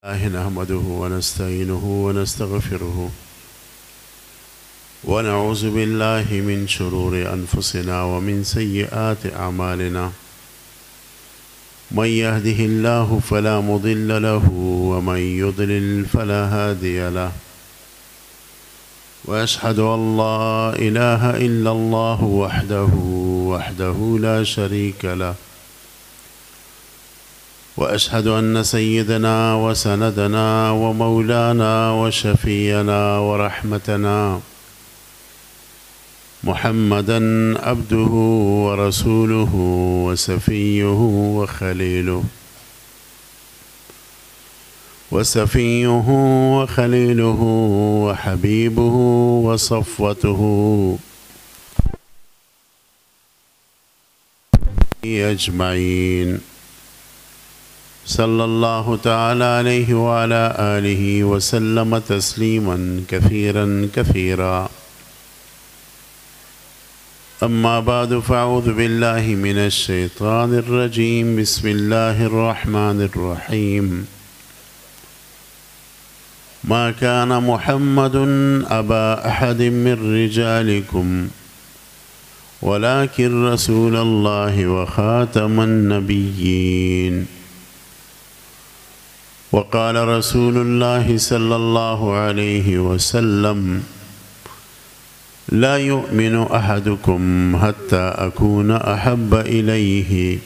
نحمده ونستعينه ونستغفره ونعوذ بالله من شرور أنفسنا ومن سيئات أعمالنا من يهده الله فلا مضل له ومن يضلل فلا هادي له وأشهد أن لا إله إلا الله وحده لا شريك له وأشهد أن سيدنا وسندنا ومولانا وشفينا ورحمتنا محمدا عبده ورسوله وصفيه وخليله وحبيبه وصفوته أجمعين صلى الله تعالى عليه وعلى آله وسلم تسليما كثيرا كثيرا أما بعد فأعوذ بالله من الشيطان الرجيم بسم الله الرحمن الرحيم ما كان محمد أبا أحد من رجالكم ولكن رسول الله وخاتم النبيين وقال رسول الله صلى الله عليه وسلم لا يؤمن أحدكم حتى أكون أحب إليه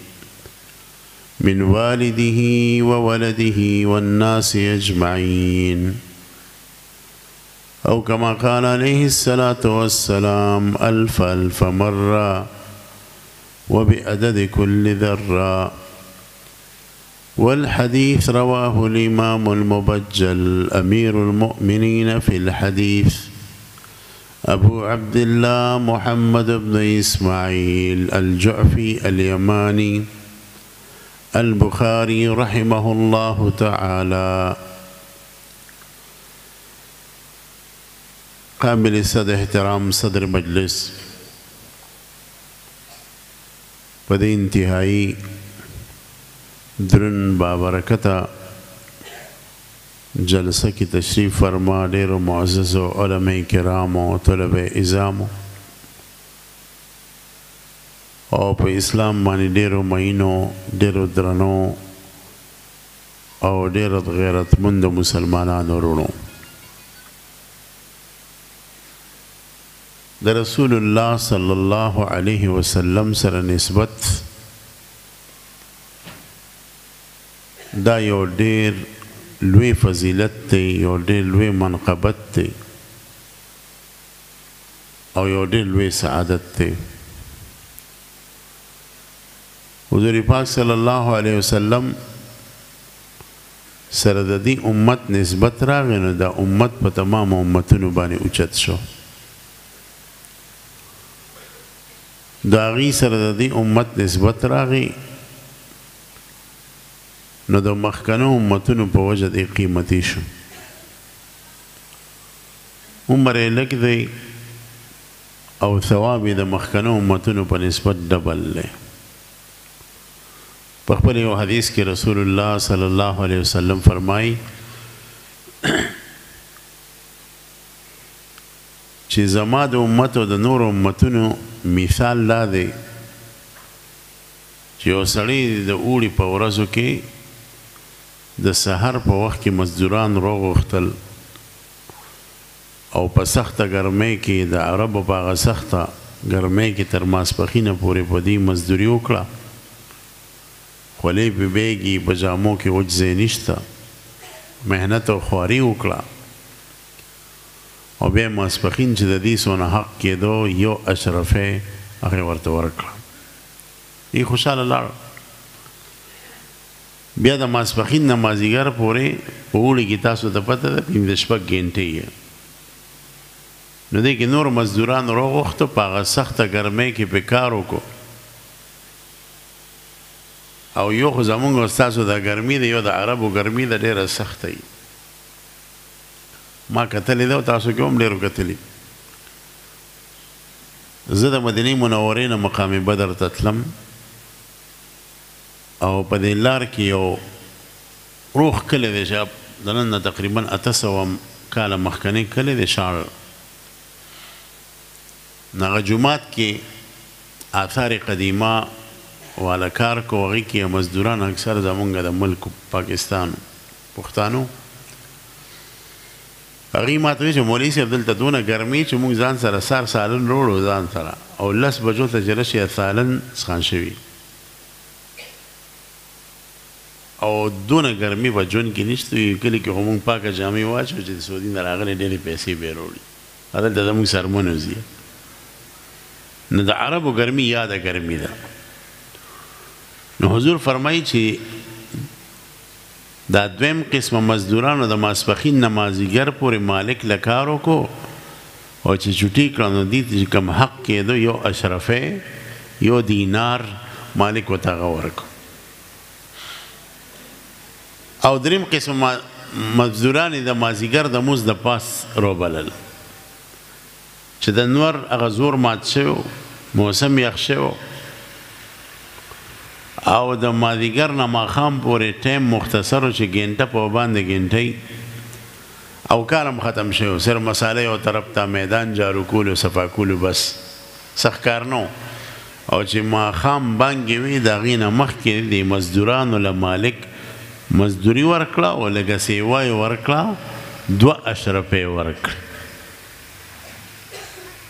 من والده وولده والناس أجمعين أو كما قال عليه الصلاة والسلام ألف مرة وبعدد كل ذرة. والحديث رواه الإمام المبجل أمير المؤمنين في الحديث أبو عبد الله محمد بن إسماعيل الجعفي اليماني البخاري رحمه الله تعالى. قابل صدر احترام صدر مجلس بدي انتهائي درن بابرکتا جلسه کی تشریف فرما ډیر معزز علماء کرام او طلبه اعزام او په اسلام باندې ډیرو مینو ډیرو درنو او ډیرو غیرتمند مسلمانانو ورونو د رسول الله صلی الله علیه وسلم سره نسبت دا یو ډیر لوی فضیلت دی یو ډیر لوی منقبت دی او یو ډیر لوی سعادت دی. حضور پاک صلی الله علیه وسلم سره د دې امت نسبت راغی نو دا امت په تمام امتونو باندې اوچت شو. د هغې سره د دې امت نسبت راغی نو د مخکنو امتونو په وجه دی قیمتي شو. عمر یې لږ دی او ثواب یې د مخکنو امتونو په نسبت ډبل دی. په خپل یو حدیث کې رسول الله صلی الله علیه وسلم فرمایي چې زما د امت او د نورو امتونو مثال دا دی چې یو سړی د اوړي په ورځو کې د سحر په وخت کې مزدوران راغوښتل او په سخته ګرمۍ کې د عربو په هغه سخته ګرمۍ کې تر ماسپښینه پورې په دې مزدوري وکړه. خولۍ پې بیږي په جامو کې وچ ځای نشته محنت او خواري وکړه او بیا ماسپښین چې د دې څونه حق کېدو یو اشرفی هغې ورته ورکړه. ای خوشحاله لاړه. بیا د ماسپښین نه مازدیګر پورې په اوړي کې تاسو ته پته ده 5-6 ګنټې یې نو دی کې نور مزدوران راغوښته په هغه سخته ګرمۍ کې پې کار وکړو او یو خو زمونږ او ستاسو دا ګرمي ده یو د عربو ګرمي ده ډېره سخته وي. ما کتلې ده او تاسو کې هم ډېرو کتلي. زه د مدینې منورې نه مقام بدر ته تلم او په دې لار کې یو روح کلی دی چې د نن نه تقریبا 800 کاله مخکنی کلی د شار نغه جمعات کې آثار قدیمه والا کار کو هغې کې مزدوران اکثر زمونږ د ملک پاکستان پښتانو هغې ماته وایي چې مولوي صاحب دلته دونه ګرمي چې موږ ځان سره سار سالن روړو ځان سره او 10 بجو ته چې راشي سالن څښان شوي او دونه ګرمي په ژوند کې نشته وي کلي کې خو موږ پاکه جامې واچو چې د سعودي نه راغلې ډېرې پیسې به یې راوړي هلته زموږ سرمنه وځي نو د عربو ګرمي یاده ګرمي ده نو حضور فرمایي چې دا دویم قسمه مزدورانو د ماسپخین نه مازدیګر پورې مالک له کار وکړو او چې چوټي کړه نو دې چې کوم حق کېدو یو اشرفه یو دینار مالک ورته هغه ورکړو او دریم قسم مزدوران د مازدیګر د مزد د پاس روبلل چې د نور هغه زور مات شوی موسم یخ شوی او د مازدیګر نه ماښام پورې ټایم مختصر و چې ګینټه په باندې ګینټۍ او کارم ختم شوی صرف مساله یو طرف ته میدان جارو کولو صفا کولو بس سخت کار نو او چې ماښام بانګې وي د هغې نه مخکې د مزدورانو له مالک مزدوری ورکړه او لږه سیوا یې ورکړه 2 اشرفې ورکړه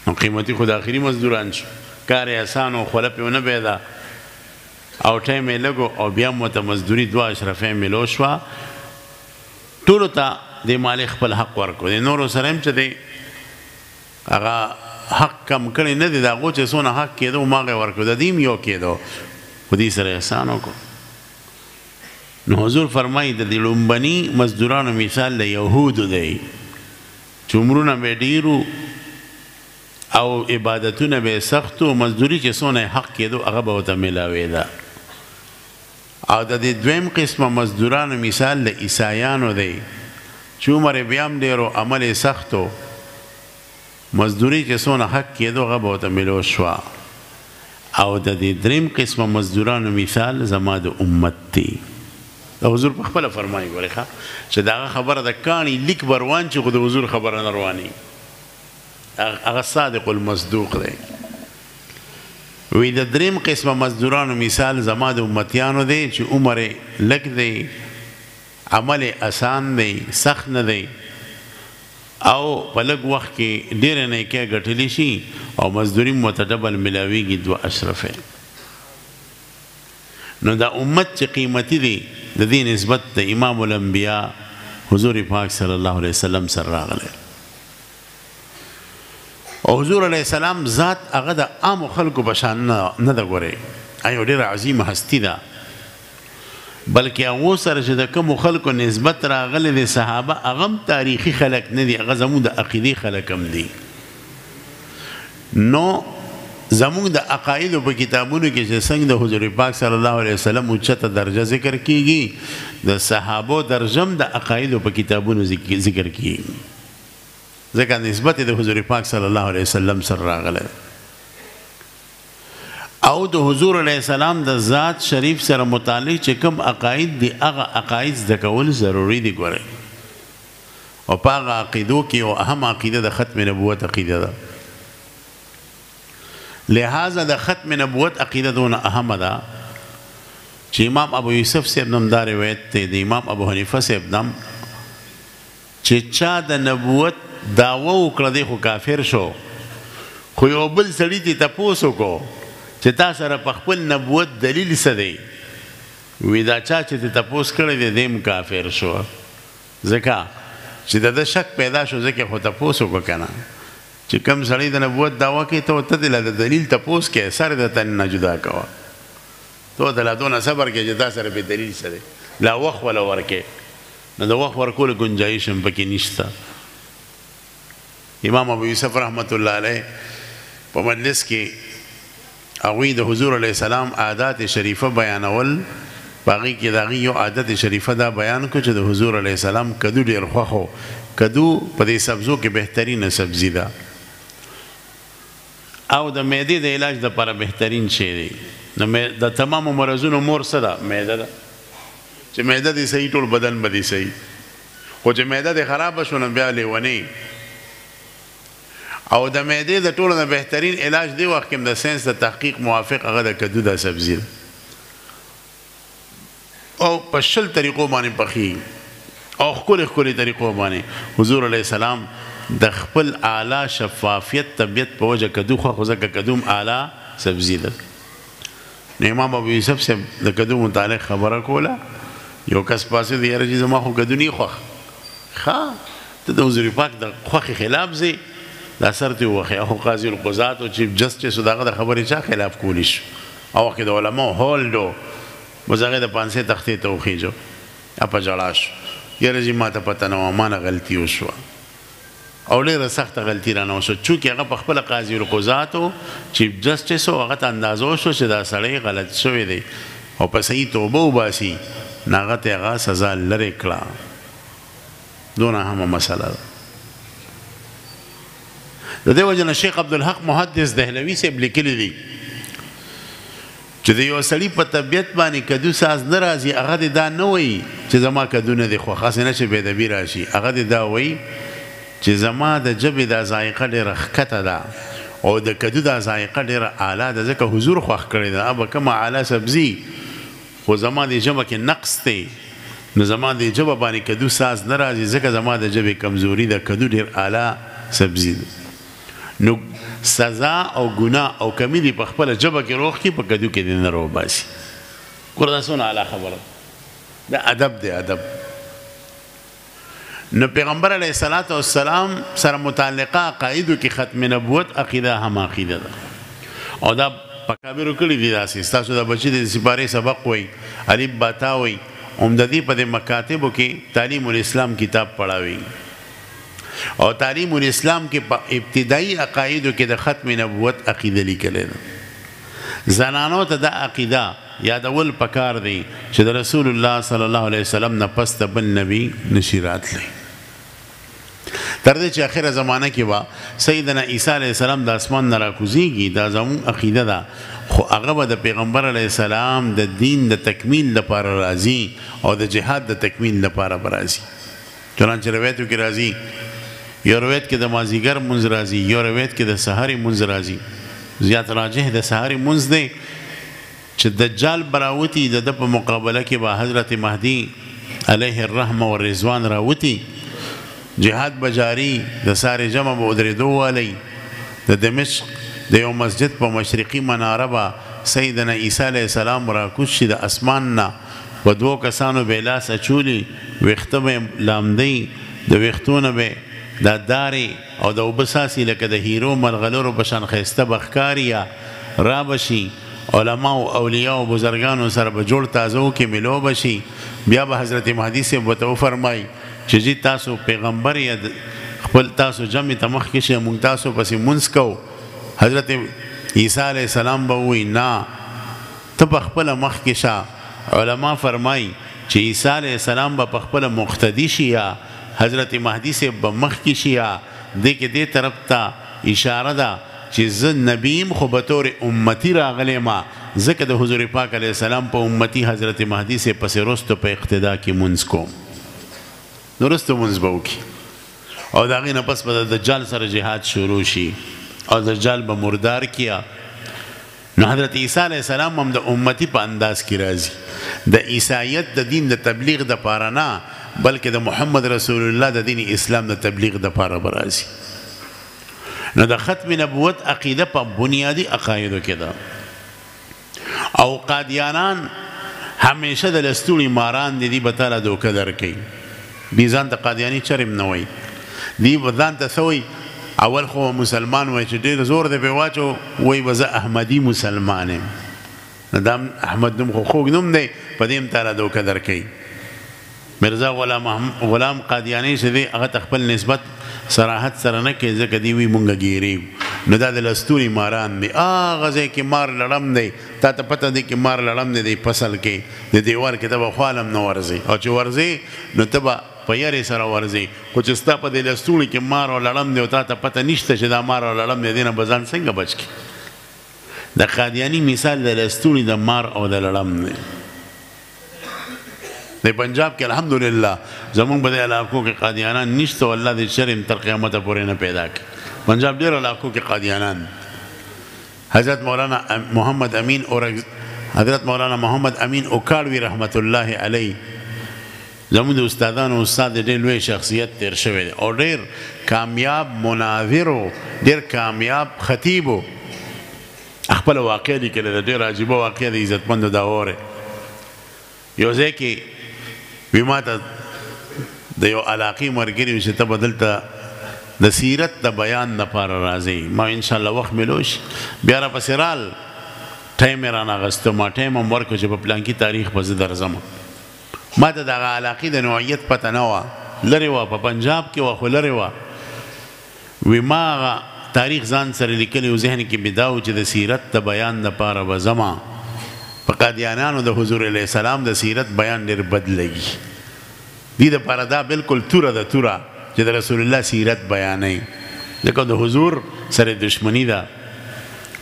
نو قیمتي خو د آخري مزدوران شو کار یې اسان و خوله پې ونه پیدا او ټایم یې لږ او بیا هم ورته مزدوري 2 اشرفې میلو شوه ټولو ته د مالک خپل حق ورکړو د نورو سره هم چې دی هغه حق کم کړی نه دی د هغو چې څونه حق کېدو هماغه یې ورکړو د دې هم یو کېدو خو دې سره احسان وکړو نو حضور فرمایي د دې لومبني مزدورانو مثال د یهودو دی چې عمرونه به ډېرو او عبادتونه به سختو مزدوري چې څونه حق کېدو هغه به ورته میلاوېده او د دې دویم قسمه مزدورانو مثال د عیسایانو دی چې عمر یې بیا هم ډېر و عمل یې سخت و مزدوري چې څونه حق کېدو هغه به ورته میلو شوه او د دې دریم قسمه مزدورانو مثال زما د امت دی د حضور په خپله فرمایي ګورې ښه چې د هغه خبره د کاڼي لیک به روان چې خو د حضور خبره نه رواني هغه صادق المصدوق دی وی د دریم قسمه مزدورانو مثال زما د امتیانو دی چې عمر یې لږ دی عمل یې اسان دی سخت نه دی او په لږ وخت کې ډېره نیکۍ ګټلی شي او مزدوري هم ورته ډبل میلاویږي 2 اشرفې نو دا امت چې قیمتي دی د دې نسبت د امام الانبیاء حضور پاک صلی الله علیه وسلم سره راغلی او حضور علیه السلام ذات هغه د عامو خلکو په شان نه ده ګورې یو ډېره عظیمه هستي ده بلکې هغو سره چې د کومو خلکو نسبت راغلی د صحابه هغه هم تاریخي خلک نه دي هغه زموږ د عقیدې خلک هم دي نو زموږ د عقایدو په کتابونو کې چې څنګه د حضور پاک صلی الله علیه وسلم اوچته درجه ذکر کیږي د صحابو درجه هم د عقایدو په کتابونو ذکر کیږي ځکه نسبت د حضور پاک صلی الله علیه وسلم سره راغلی او د حضور علیه السلام د ذات شریف سره متعلق چې کوم عقاید دي هغه عقاید زده کول ضروري دي ګورئ او په هغه عقیدو کې یو اهم عقیده د ختم نبوت عقیده ده لہذا د ختم نبوت عقیده دونه اهمه ده چې امام ابو یوسف صاحب نم دا روایت دی د امام ابو حنیفه صاحب نم چې چا د نبوت دعوه وکړه دی خو کافر شو خو یو بل سړي ته تپوس وکړو چې تا سره په خپل نبوت دلیل څه دی وی دا چا چې ته تپوس کړی دی دی هم کافر شو ځکه چې د ده شک پیدا شو ځکه خو تپوس وکړه که نه چې کم سړی د نبوت دعوه کوي ته ورته د دلیل تپوس کوې سر د ته نه جدا کوه ته ورته لا دونه صبر کوې چې تا سره پې دلیل څه دی لا وخت وله ورکې نو د وخت ورکولو ګنجایش هم پکې نشته امام ابو یوسف رحمت الله علیه په مجلس کې هغوی د حضور علیه السلام عادات شریفه بیانول په هغې کې د هغې یو عادت شریفه دا بیان کړو چې د حضور علیه السلام کدو ډېر خوښ و کدو په دې سبزو کې بهترینه سبزي ده او د معدې د علاج دپاره بهترین شی دی د تمامو مرضونو مور څه ده معده ده چې معده دې صحیح ټول بدن به دې صحیح خو چې معده دې خرابه شو نو بیا لیونی او د معدې د ټولو نه بهترین علاج دی وخت کې د ساينس د تحقیق موافق هغه د کدو د سبزي ده او په شل طریقو باندې پخی او ښکلې طریقو باندې حضور علیه السلام د خپل اعلی شفافیت طبیعت په وجه کدو خو ځکه کدوم اعلی سبزي ده نو امام ابو یوسف سے د کدو متعلق خبره کوله یو کس پاسې دی یاره چې زما خو کدو نه خوښ ښه ته د حضور پاک د خوښې خلاف ځې دا سر ته وخی او قاضي القضات او چیف جسټس دغه د خبرې چا خلاف کولی شو او وخت د علماء هولډو وزغه د 500 تختې ته وخیجو اپا جړاش یاره چې ما ته پته نه ما نه غلطي وشوه او ډېره سخته غلطي رانه وشوه چونکې هغه په خپله قاضي القضات او چیف جسټس او هغه ته اندازه وشو چې دا سړی غلط شوی دی او په صحیح توبه وباسي نو هغه ته هغه سزا لرې کړه دونه اهمه مسله ده د دې وجه نه شیخ عبدالحق محدث دهلوي صاحب لیکلی دي چې د یو سړي په طبیعت باندې کدو ساز نه راځي هغه دې دا نه وایي چې زما کدو نه دی خوښ هسې نه چې بېدبي راشي هغه دې دا وایي چې زما د ژبې دا ذایقه ډېره ښکته ده او د کدو دا ذایقه ډېره اعلی ده ځکه حضور خوښ کړې ده ابه کومه اعلی سبزي خو زما د ژبه کې نقص دی نو زما د ژبه باندې کدو ساز نه راځي ځکه زما د ژبې کمزوري ده کدو ډېر اعلی سبزي ده نو سزا او ګناه او کمی دی په خپله ژبه کې روغ کړي په کدو کې دې نه روباسي ګوره دا څونه اعلی خبره دا ادب دی ادب نو پیغمبر علیه الصلاة والسلام سره متعلقه عقایدو کې ختم نبوت عقیده هم عقیده ده او دا پکابرو کړي دي داسې ستاسو د بچي د سپارې سبق وایي الف با تا وایي عمددي په دې مکاتبو کې تعلیم الاسلام کتاب پڑھاوي او تعلیم الاسلام کې په ابتدایي عقایدو کې د ختم نبوت عقیده لیکلې ده زنانو ته د عقیده یادول پکار دی چې د رسول الله صلی الله علیه وسلم نه پس د بل نبی نشي راتلی تر دې چې اخره زمانه کې به سیدنا عیسی علیه السلام د اسمان نه راکوزیږي دا زموږ عقیده ده خو هغه به د پیغمبر علیه السلام د دین د تکمیل لپاره راځي او د جهاد د تکمیل لپاره به راځي چنانچه روایتو کې راځي یو روایت کې د مازدیګر منځ راځي یو روایت کې د سحر منځ راځي زیات راجح د سحر منځ دی چې دجال براوتی د په مقابله کې به حضرت مهدی علیه الرحمه والرضوان راوتی جهاد بجاری د سارې جمع به ودرېدو والی د دمشق د یو مسجد په مشرقي مناره به سیدنا عیسی علیه السلام راکوز شي د اسمان نه په دوو کسانو به لاس اچولي ویښته به لامدی د ویښتو نه به دا دارې او د اوبه ساسي لکه د هیرو ملغلرو په شان ښایسته به ښکاري را به شي علما او اولیاء او بزرګانو سره به جوړ تازه کې ملو به شي بیا به حضرت مهدي صاحب ورته وفرمایي چې جی تاسو پیغمبر یا خپل تاسو جمع ته مخکې شئ موږ تاسو پسې مونځ کوو حضرت عیسی علیه السلام به ووایي نه ته په خپله مخکې شه علما فرمایي چې عیسی علیه السلام به په خپله مقتدي شي یا حضرت مهدی صاحب به مخکې شي یا دې کې دې طرف ته اشاره ده چې زه نبیم خو به طور امتی راغلی ما ځکه د حضور پاک علیه السلام په امتی حضرت مهدی صاحب پسې رستو په اقتدا کې مونځ کوم نو رستو مونځ به وکړي او د هغې نه پس به د دجال سره جهاد شروع شي او دجال به مردار کیا نو حضرت عیسی علیه السلام هم د امتی په انداز کې راځي د عیسایت د دین د تبلیغ د پاره نه بلکې د محمد رسول الله د دین اسلام د تبلیغ د پاره به راځي نو د ختم نبوت عقیده په بنیادی عقایدو کې ده او قادیانان همیشه د لستوړي ماران دي به تعالی دوکه درکوي دي ځان ته قادیاني چرم نه وایي دي به ځان ته څه وایي اول خو مسلمان وایي چې ډېر زور دی پرې واچو وایي به زه احمدي مسلمان یم نو دا احمد نوم خو خوږ نوم دی په دې هم تعالی دوکه درکوي مرزا غلام قادیانی چې دی هغه ته خپل نسبت صراحت سره نه کوي ځکه دی وی مونږ ګیري نو دا د لستوري ماران دی هغه ځای کې مار لړم دی تا ته پته دی کې مار لړم دی فصل کې د دیوار کې ته به خوالم نه ورځي او چې ورځي نو ته به په یارې سره ورځي خو چې ستا په دې لستوړي کې مار او لړم دی او تا ته پته نشته چې دا مار او لړم دی دې نه به ځان څنګه بچ کړي د قادیاني مثال د لستوړي د مار او د لړم دی د پنجاب کې الحمدلله زمونږ په دې علاقو کې قادیانان نشته او الله دې شر تر قیامته پورې نه پیدا کړي پنجاب ډېر علاقو کې قادیانان حضرت مولانا محمد امین اوکاړوي رحمت الله علیه زموږ د استادانو استاد ډېر لوی شخصیت تیر شوی دی او ډېر کامیاب مناظر و ډېر کامیاب خطیب و خپله واقع لیکلې ده ډېر عجیبه واقع د عزتمندو دا واورئ یو ځای کې وي ما ته د یو علاقې ملګري وي چې ته به دلته د سیرت د بیان دپاره راځئ ما انشاءالله وخت میلو شي بیا راپسې رال ټایم یې رانه اخېسته ما ټایم هم ورکړو چې په پلانکي تاریخ به زه درځم ما ته دغه علاقې د نوعیت پته نه وه لرې وه په پنجاب کې وه خو لرې وه وی ما هغه تاریخ ځان سره لیکلی و ذهن کې مې دا و چې د سیرت د بیان دپاره به ځمه په قادیانانو د حضور علیه السلام د سیرت بیان ډېر بد لګي دې دپاره دا بلکل توره ده توره چې د رسول الله سیرت بیانوي ځکه د حضور سره دشمني ده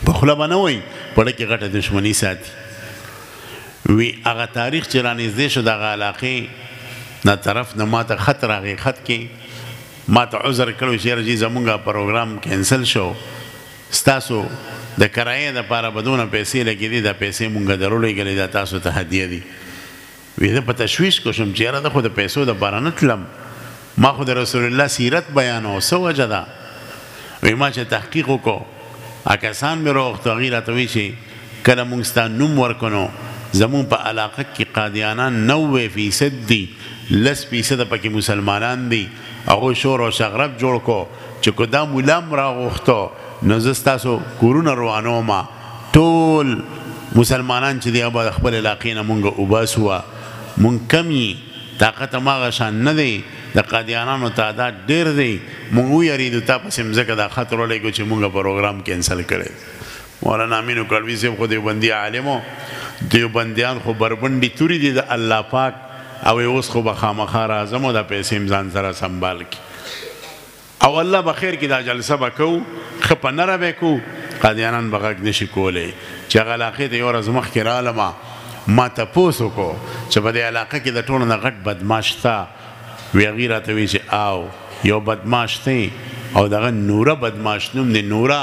په خوله به نه وایي پړه کې غټه دشمني ساتي وی هغه تاریخ چې رانږدې شو دغه علاقې نه طرف نه ما ته خط راغی خط کې ما ته عذر کړی چې یاره جی زمونږ پروګرام کینسل شو ستاسو د کرایې دپاره به دونه پیسې لګېدې دا پیسې مونږ درولېږلې دا تاسو ته هدیه دي وی زه په تشویش کې شوم چې یاره زه خو د پیسو دپاره نه تلم ما خو د رسول الله سیرت بیانو څه وجه ده وی ما چې تحقیق وکړو کسان مې راوغوښتو هغوی راته وایي چې کله مونږ ستا نوم ورکړو زمون په علاقه کې قادیانان 90% دي 10% پکې مسلمانان دي هغوی شور او شغرب جوړ کو چې که دا مولا م راغوښتو نو زه ستاسو کورونه روانومه ټول مسلمانان چې دي هغه به د خپل علاقې نه مونږ وباسو مونږ کم یي طاقت هماغه شان نه دی د قادیانانو تعداد ډېر دی مونږ ویرېدو تا پسې مځکه دا خط راولېږو چې مونږ پروګرام کینسل کړی مولانا امین اوکاړوي صاحب خو دیوبندي عالم و دیوبندیان خو بربنډي توري دي د الله پاک او اوس خو به خامخا راځم او دا پیسې م ځان سره سنبال کړي او الله به خیر کې دا جلسه به کوو ښه په نره به کوو قادیانان به غږ نشي کولی چې هغه علاقې ته یو ورځ مخکې رالمه ما تپوس وکړو چې په دې علاقه کې د ټولو نه غټ بدماش شته وی هغې راته وایي چې او یو بدماش دی او دغه نوره بدماش نوم دی نوره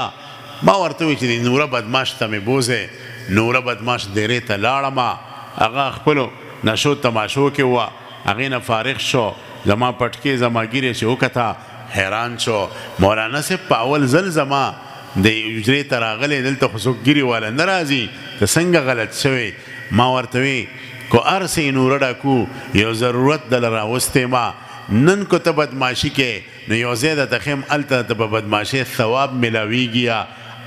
ما ورته وایي چې د نوره بدماش ته مې بوځې نوره بدماش دیرې ته لاړمه هغه خپلو نشو تماشو کې وه هغې نه فارغ شو زما پټکې زما ګیرې چې وکته حیران شو مولانا صاحب په اول ځل زما د حجرې ته راغلی دلته خو څوک ګیرې والا نه راځي ته څنګه غلط شوی ما ورته وی کو ارسې نوره ډاکو یو ضرورت دله راوستی ما نن کو ته بدماشي کې نو یو ځای درته ښیم هلته ته په بدماشۍ ثواب میلاویږي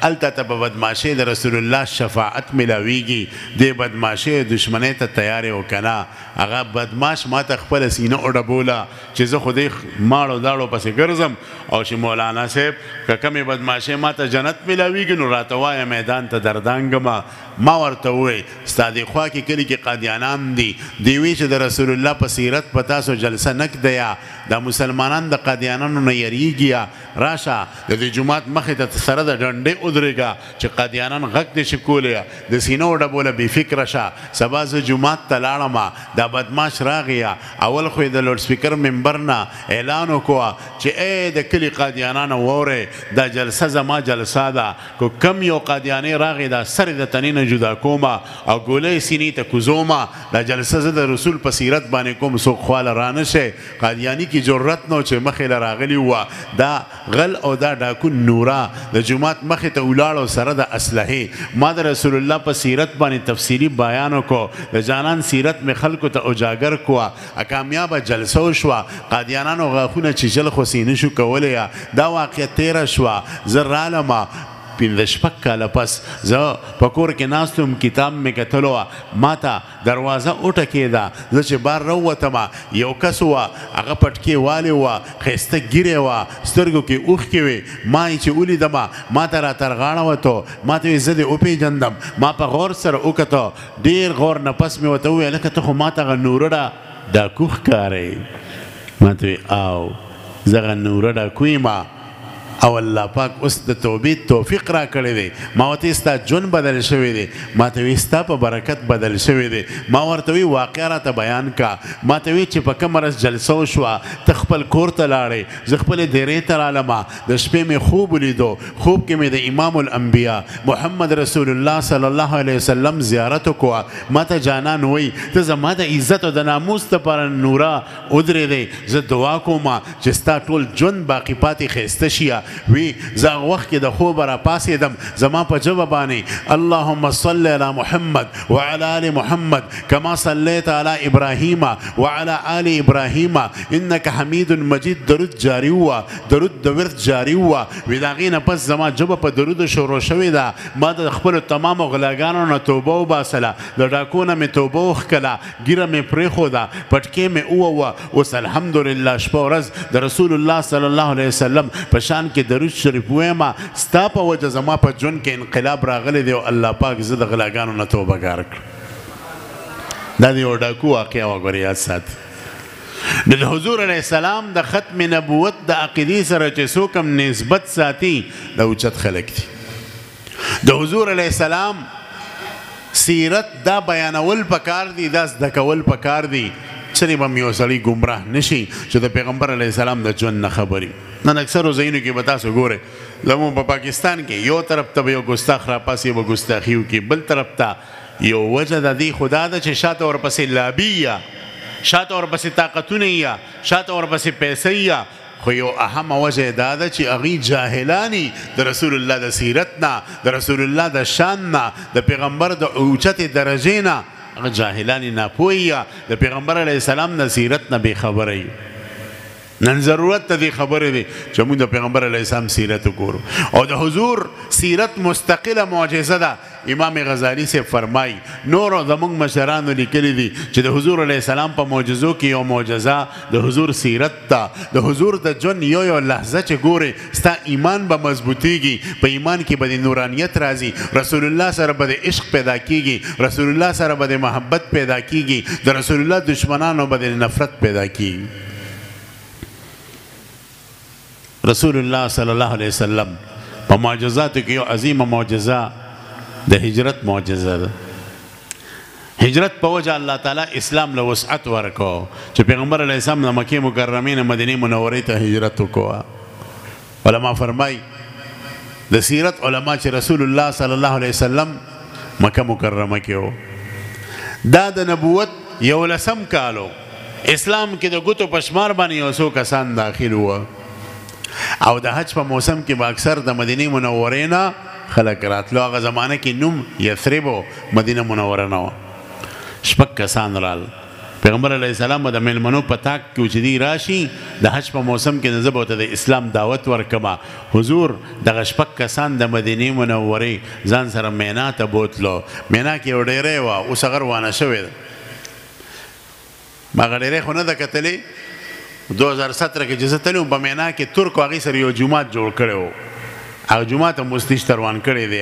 الته ته په بدماشۍ د رسول الله شفاعت میلاویږي دې بدماشۍ دشمنۍ ته تیار یې وکنه هغه بدماش ما ته خپله سینه وډبوله چې زه خو دې ماړو داړو پسې ګرځم او چې مولانا صاحب که کمې بدماشۍ ما ته جنت میلاویږي نو راته وایه میدان ته دردانګمه ما ورته ووی ستا دې خوا کې کلي کې قادیانان دي دوی وی چې د رسول الله په سیرت په تاسو جلسه نه ږدیه دا مسلمانان د قادیانانو نه یریږي راشه د دې جومات مخې ته سره د ډنډې ودرېږه چې قادیانان غږ نشي کولی د سینه وډبوله بې فکره شه سبا زه جومات ته لاړم دا بدماش راغی اول خو یې د لوډ سپیکر ممبر نه اعلان وکړه چې ای د کلي قادیانانو واورئ دا جلسه زما جلسه ده که کم یو قادیانی راغی دا سر د تنې نه جدا کومه او ګولۍ سینې ته کوزومه دا جلسه زه د رسول په سیرت باندې کوم څوک خواله رانشئ قادیاني کې جرت نو چې مخې له راغلي وه دا غل او دا ډاکو نوره د جومات مخې ته ولاړو سره د اسلحې ما د رسول الله په سیرت باندې تفصیلي بیان وکړو د جانان سیرت مې خلکو ته اجاګر کړوه کامیابه جلسه وشوه قادیانانو غاښونه چیچل خو سینه شو کولی دا واقعه تیره شوه زه رالمه 15 کاله پس زه په کور کې ناست وم کتاب مې کتلو ما ته دروازه وټکېده زه چې بار راووتمه یو کس وه هغه پټکې والې وه ښایسته ږیرې وه سترګو کې اوښکې وې ما یې چې ولیدمه ما ته را تر غاړه وتو ما ته ویې زه دې وپېژندم ما په غور سره وکتو ډېر غور نه پس مې ورته وویل لکه ته خو ما ته هغه نوره ډاکو ښکارئ ما ته وی او زه هغه نوره ډاکو یم او الله پاک اوس د توبې توفیق را کړی دی ما ورته ستا ژوند بدل شوی دی ما ته وی ستا په برکت بدل شوی دی ما ورته وی واقعه راته بیان کا ما ته وی چې په کوم ورځ جلسه وشوه ته خپل کور ته لاړې زه خپلې دیرې ته رالمه د شپې مې خوب ولیدو خوب کې مې د امام الانبیا محمد رسول الله صلی الله علیه وسلم زیارت وکړه ما ته جانان وی ته زما د عزت او د ناموس دپاره نورا ودرېدی زه دعا کوم چې ستا ټول ژوند باقي پاتې ښایسته شي وی زه هغه وخت کې د خوبه راپاڅېدم زما په ژبه باندې اللهم صل علی محمد وعلى آل محمد كما صليت على إبراهيم وعلى آل إبراهيم إنك حميد مجيد درود جاری وه درود د ورث جاری وه وی د هغې نه پس زما ژبه په درودو شروع شوې ده ما د خپلو تمامو غلاګانو نه توبه وباسله د ډاکو نه مې توبه وښکله ږیره مې پرېښوده پټکې مې ووه اوس الحمدلله شپه ورځ د رسول الله صلی الله علیه وسلم په شان کې درود شریف وایم ستا په وجه زما په ژوند کې انقلاب راغلی دی او الله پاک زه د غلاګانو نه توبهګار کړم دا د یو ډاکو واقعه وګورئ یاد ساتئ د حضور علیه السلام د ختم نبوت د عقیدې سره چې څوک هم نسبت ساتي د اوچت خلک دي د حضور علیه السلام سیرت دا بیانول پکار دي دا زده کول پکار دي چرې به یو سړی ګمراه نشي چې د پیغمبر علیه السلام د ژوند نه خبري نن اکثرو ځایونو کې به تاسو ګورئ زموږ په پاکستان کې یو طرف ته به یو ګستاخ راپاسي به ګستاخي وکړي بل طرف ته یو وجه د دې خدا ده چې شاته ورپسې لابي یا شاته ورپسې طاقتونه یا شاته ورپسې پیسې یا خو یو اهمه وجه دا ده چې هغوی جاهلانی د رسول الله د سیرت نه د رسول الله د شان نه د پیغمبر د اوچتې درجې نه هغه جاهلانی ناپوهه د پیغمبر علیه السلام د سیرت نه بېخبره نن ضرورت ته دې خبرې دی چې موږ د پیغمبر علیه السلام سیرت وګورو او د حضور سیرت مستقله معجزه ده امام غزالی سے فرمای نورو زموږ مشرانو لیکلي دي چې د حضور علیه السلام په معجزو کې یو معجزه د حضور سیرت ده د حضور د ژوند یو لحظه چې ګورې ستا ایمان به مضبوطیږي په ایمان کې به د نورانیت راځي رسول الله سره به د عشق پیدا کیږي رسول الله سره به د محبت پیدا کیږي د رسول الله دشمنانو به د نفرت پیدا کیږي رسول الله صلی الله علیه وسلم په معجزاتو کې یو عظیمه معجزه د هجرت معجزه ده هجرت په وجه الله تعالی اسلام له وسعت ورکو چې پیغمبر علیه السلام د مکې مکرمې نه مدینې منورې ته هجرت وکړه علما فرمای د سیرت علما چې رسول الله صلی الله علیه وسلم مکه مکرمه کې و دا د نبوت 11 کالو اسلام کې د ګوتو په شمار باندې یو څو کسان داخل وو او د حج په موسم کې به اکثر د مدینې منورې نه خلک راتلو هغه زمانه کې نوم یثرب مدینه منوره نه وه شپږ کسان رال پیغمبر علیه السلام به د میلمنو په تاک کې چې دی راشي د حج په موسم کې زه به ورته د اسلام دعوت ورکړم حضور دغه شپږ کسان د مدینې منورې ځان سره مینا ته بوتلو مینا کې یو ډیری وه اوس هغه روانه شوې ده هغه ډیری خو نه ده کتلې 2017 کې چې زه تللی وم په مینا کې ترکو هغې سره یو جومات جوړ کړی و هغه جومات هم اوس نشته روان کړی دی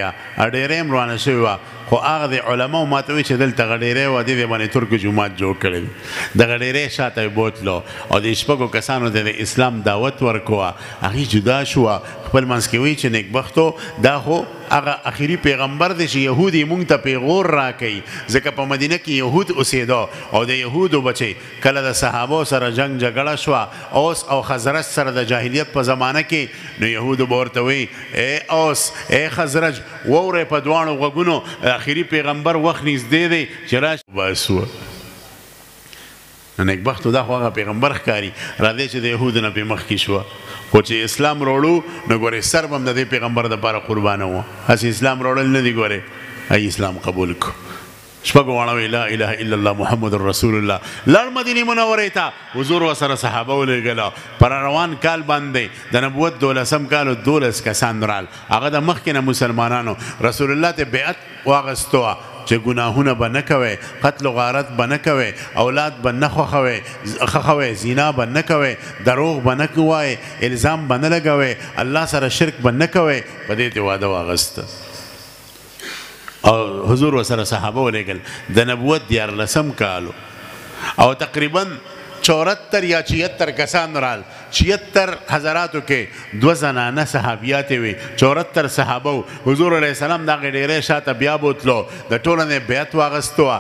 ډیری هم روانه شوې وه خو هغه د علماو ما ته وایي چې دلته هغه ډیری وه دې باندې ترکو جومات جوړ کړی دی دغه ډیری شاته یې بوتلو او د شپږو کسانو ته د اسلام دعوت ورکوه هغې جدا شوه خپل منځ کې وایي چې نیکبختو دا خو هغه اخري پیغمبر دی چې یهود یې موږ ته پیغور راکوي ځکه په مدینه کې یهود اوسېده او د یهودو بچی کله د صحابو سره جنګ جګړه شوه اوس او خزرج سره د جاهلیت په زمانه کې نو یهودو به ورته وایي ای اوس ای خزرج واورئ په دواړو غوږونو اخري پیغمبر وخت نږدې دی چې راشي باسوه نو نیکبختو دا خو هغه پیغمبر ښکاري راځئ چې د یهودو نه پې مخکې شوه خو چې اسلام راوړو نو ګورې سر به هم د دې پیغمبر دپاره قربانه وه هسې اسلام راوړل نه دي ګورې ای اسلام قبول کړو شپږو واړه وی لا اله الا الله محمد رسول الله لړ مدینې منورې ته حضور ورسره صحابه ولېږله پر روان کال باندې د نبوت 12 کال 12 کسان رال هغه د مخکې نه مسلمانانو رسول الله ته بیعت واغستوه چې ګناهونه به نه کوئ قتل و غارت به نه کوئ اولاد به نه خښوئ زنا به نه کوئ دروغ به نه وایئ الزام به نه لګوئ الله سره شرک به نه کوئ په دې ته واده واغسته او حضور ورسره صحابه ولېږل د نبوت 14 کالو او تقریبا 74 یا 76 کسان رال 76 حضراتو کې 2 زنانه صحابیات وي 74 صحابه حضور علیه السلام دا ډېرې شاته بیا بوتلو د ټولو نه بیعت واغستو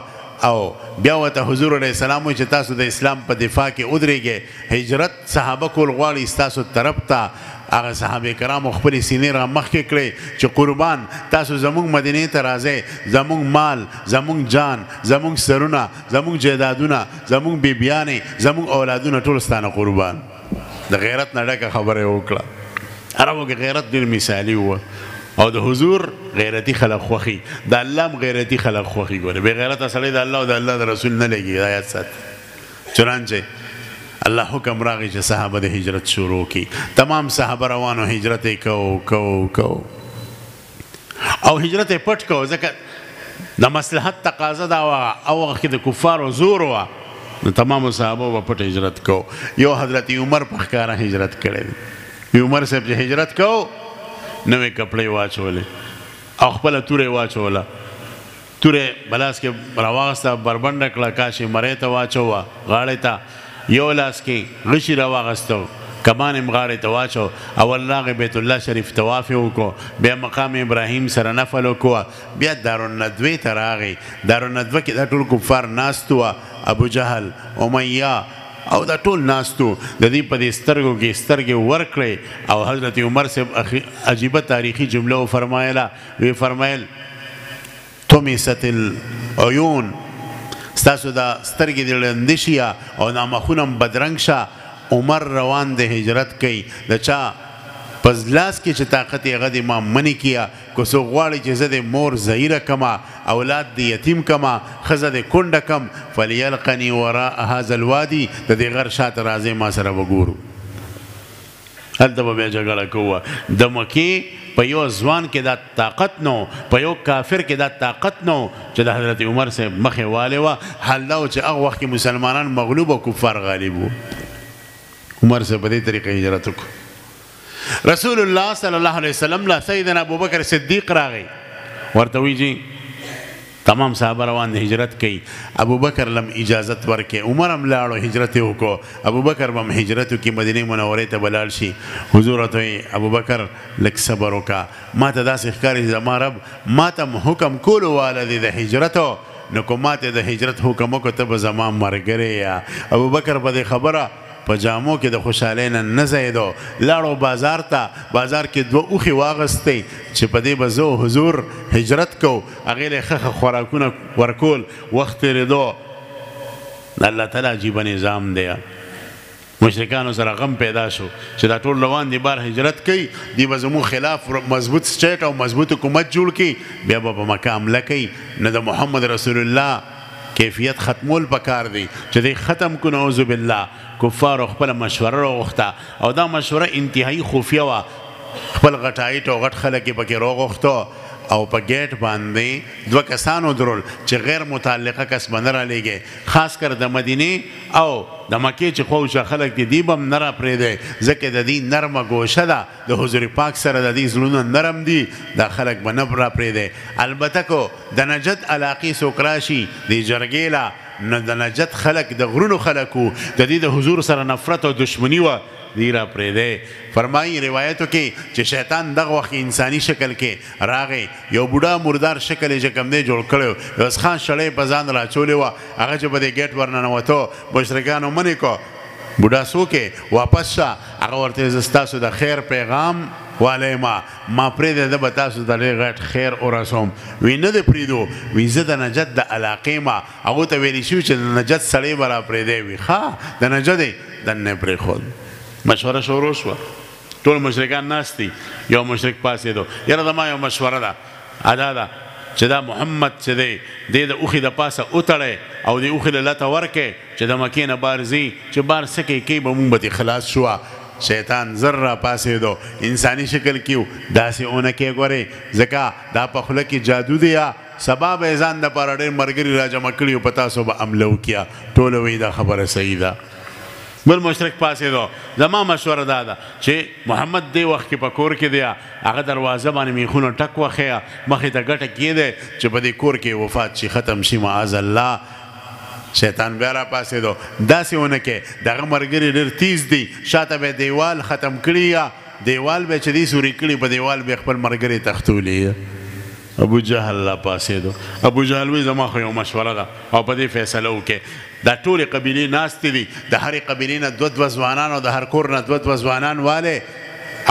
او بیا ورته حضور علیه السلام وایي چې تاسو د اسلام په دفاع کې ودرېږئ هجرت صحابه کول غواړي ستاسو طرف ته هغه صحابه کرامو خپلې سینې را مخکې کړې چې قربان تاسو زموږ مدینې ته راځئ زموږ مال زموږ جان زموږ سرونه زموږ جایدادونه زموږ بیبیانې زموږ اولادونه ټول ستانه قربان د غیرت نه ډکه خبره یې وکړه عربو کې غیرت ډېر مثالي وه او د حضور غیرتی خلق خوخي د الله هم غیرتی خلق خوخي ګوره بې غیرته سړی د الله او د الله د رسول نه لګي آیات سات چنانچه الله حکم راغی چې صحابه د هجرت شروع کی تمام صحابه روانو هجرت کو او هجرت پټ کو ځکه د مصلحت تقاضا دا وه او وخت کې د کفارو زور وه نو تمامو صحابه به پټ هجرت کو یو حضرت عمر په ښکاره هجرت کړی عمر صاحب چې هجرت کو نوې کپړې واچولې او خپله تورې واچوله تورې بلاس کې راواغسته بربنډه کړه کاشې مرۍ ته واچوه غاړې ته یو لاس کې غشي راواغستو کمان یې غاړې ته واچو اول راغی بیت الله شریف طواف یې وکړو بیا مقام ابراهیم سره نفل وکړو بیا دارالندوې ته راغی دارالندوه کې دا ټول کفار ناست وه ابو جهل امیه او دا ټول ناستو د دې په دې سترګو کې سترګې ورکړې او حضرت عمر صاحب عجیبه تاریخي جمله وفرمایله وی فرمایل طمست العیون ستاسو دا سترګې دې ړندې شي او دا مخونه هم بدرنګ شه عمر روان د هجرت کوي د چا پس لاس کې چې طاقت یې هغه د ما منې کیا که څوک غواړي چې زه د مور ظهیره کما اولاد د یتیم کما ښځه د کونډه کم فلیلقني وراء هذا الوادي د دې غر شاته راځئ ما سره وګورو هلته به بیا جګړه کوه د مکې په یو ځوان کې دا طاقت نو په یو کافر کې دا طاقت نو چې د حضرت عمر صاحب مخې والې وه حل دا و چې هغه وخت کې مسلمانان مغلوب او کفار غالب وو عمر صاحب په دې طریقه هجرت وکړو رسول الله صلی الله علیه وسلم لا سیدنا ابوبکر صدیق راغی ورته وی جی تمام صحابه روان د هجرت کوي ابوبکر لم اجازت ورکې عمر هم لاړو هجرت یې وکړو ابوبکر به هم هجرت وکړي مدینې منورې ته به لاړ شي حضور ورته وایي ابوبکر لږ صبر وکړه ما ته داسې ښکاري زما رب ما ته حکم کولو واله دی د هجرتو نو که ما ته د هجرت حکم وکړو ته به زما ملګری یا ابوبکر په دې خبره په جامو کې د خوشحالۍ نه ځایېدو لاړو بازار ته بازار کې 2 اوښې واغستې چې په دې به زه حضور هجرت کو هغې له ښه خوراکونه ورکول وخت تېرېدو د الله تعالی عجیبه نظام دی مشرکانو سره غم پیدا شو چې دا ټول روان دي بار هجرت کوي دی به زموږ خلاف مضبوط سټیټ او مضبوط حکومت جوړ کړي بیا به په مکه حمله کوي نه د محمد رسول الله کیفیت ختمول پکار دی چې دی ختم کو نعوذ بالله کفارو خپل مشوره راغوښته او دا مشوره انتهایی خفیه وه خپل غټایټ او غټ خلک یې پکې راغوښته او په ګیټ باندې 2 کسانو درول چې غیر متعلقه کس به نه رالیږي خاص کر د مدینې او د مکې چې خوشه خلک دي دی به هم نه راپرېږدی ځکه د دې نرمه ګوشه ده د حضور پاک سره د دې زړونه نرم دي دا خلک به نه راپرېږدی البته کو د نجد علاقې څوک راشي د جرګې له نو د نجد خلک د غرونو خلکو د دې د حضور سره نفرت او دشمني وه دی را پرېږدی فرمایي روایتو کې چې شیطان دغه وخت انساني شکل کې راغی یو بوډا مردار شکل یې چې کوم دی جوړ کړی یو خان شړۍ په ځان راچولې وه هغه چې په دې ګیټ ورننوتو مشرکانو منې کو بوډا څوک واپس شه هغه ورته زه ستاسو د خیر پیغام والیما ما پرېږدی ده به تاسو ته ډېر غټ خیر ورسوم وی نه دی پرېږدو وی زه د نجد د علاقې ما هغو ته ویلی شوي چې د نجد سړی به راپرېږدی وي ښه د نجد یې دننه پرېښود مشوره شروع شوه ټول مشرکان ناست دي یو مشرک پاسېدو یاره زما یو مشوره ده ادا ده چې دا محمد چې دی د اوښې د پاسه وتړی او د اوښې له لته ورکې چې د مکې نه بار ځي چې بار څه کوي به مونږ به ترې خلاص شوه شیطان زر را پاسېدو انساني شکل کې و داسې اونه کې ګورې ځکه دا په خوله کې جادو دی یا سبا به یې ځان دپاره ډېر ملګري را جمع کړي او په تاسو به حمله وکړه ټوله وایي دا خبره صحیح ده بل مشرک پاسېدو زما مشوره دا ده چې محمد دی وخت کې په کور کې دی هغه دروازه باندې میخونه ټک وښیه مخې ته ګټه کېدی چې په دې کور کې وفات شي ختم شي معاذ الله شیطان بیا را پاسېدو داسې ونه کې دغه ملګري ډېر تیز دي شاته به دیوال ختم کړي یا دیوال به چې دی سوري کړي په دیوال به خپل ملګري تختولي ابو جهل را پاسېدو ابو جهل وی زما خو یو مشوره ده او په دې فیصله وکړې دا ټولې قبیلې ناستې دي د هرې قبیلې نه دوه ځوانان او د هر کور نه دوه ځوانان والې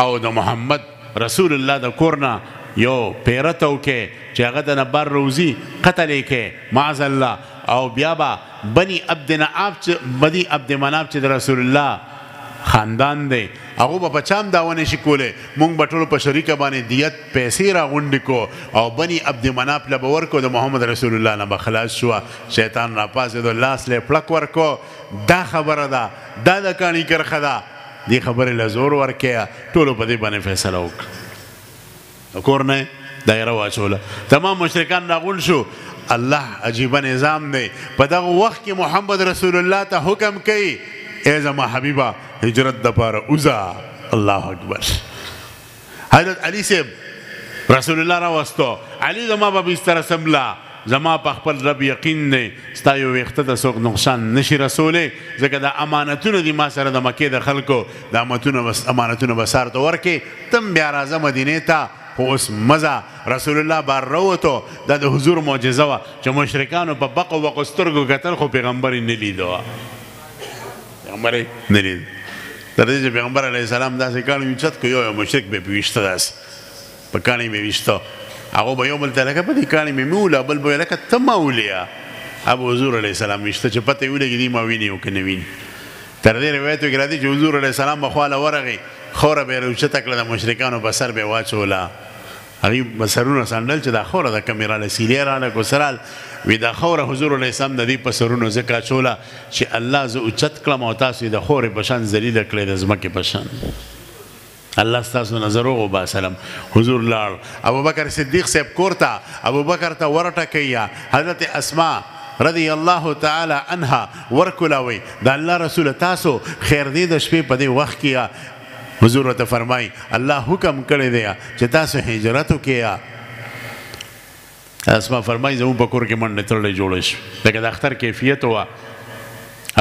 او د محمد رسول الله د کور نه یو پیرته وکړې چې هغه د نه بر روزي قتل یې کړې معاذ الله او بیا به بني عبد مناف چې د رسول الله خاندان دی هغه به په چام دا ونه شي کولی مونږ به ټولو په شریکه باندې دیت پیسې راغونډې کو او بني عبد مناف له به ورکو د محمد رسول الله نه به خلاص شوه شیطان را پاسېدو لاس له پړک ورکو دا خبره ده دا د کاڼي کرښه ده دې خبرې له زور ورکړه ټولو په دې باندې فیصله وکړه کور نه دایره واچوله تمام مشرکان راغونډ شو الله عجیبه نظام دی په دغه وخت کې محمد رسول الله ته حکم کوي ای زما حبیبه هجرت دپاره اوزه الله اکبر حضرت علی صاحب رسول الله راوستو علی زما به بستر سملا زما په خپل رب یقین دی ستا یو ویښته ته څوک نقصان نشي رسولی ځکه دا امانتونه دي ما سره د مکې د خلکو د امانتونه به سار ته ورکې تم بیا راځه مدینې ته خو اوس مزه رسول الله بار راوتو دا د حضور معجزه وه چې مشرکانو په بقو بقو سترګو کتل خو پیغمبر یې نه لیدو پیغمبر یې نه لید تر دې چې پیغمبر علیه السلام داسې کاڼي اوچت کړو یو مشرک به یې ویشته داسې په کاڼي مې ویشته هغه به یو بل ته لکه په دې کاڼي مې ووله بل به لکه ته ما ولیا ابو حضور علیه السلام ویشته چې پته یې ولګي دي ما ویني او که نه ویني تر دې روایتو کې راځي چې حضور علیه السلام به خواله ورغی خوره به یې راوچته کړه د مشرکانو په سر به یې واچوله هغوی به سرونه څنډل چې دا خوره ده کمې راله سیلې راله کوسرال وی دا خوره حضور علیه السلام د دې په سرونو ځکه اچوله چې الله زه اوچت کړم او تاسو یې د خورې په شان ذلیله کړئ د ځمکې په شان الله ستاسو نه زه روغ وباسلم حضور لاړ ابوبکر صدیق صاحب کور ته ابوبکر ته ورټکوي حضرت اسما رضی الله تعالی عنها ورکولاوي د الله رسول تاسو خیر دی د شپې په دې وخت کې حضور ته فرمای الله حکم کړی دی چې تاسو هجرت وکړئ اسما فرمای زموږ په کور کې منډې تړلې جوړې شو لکه د اختر کیفیت وه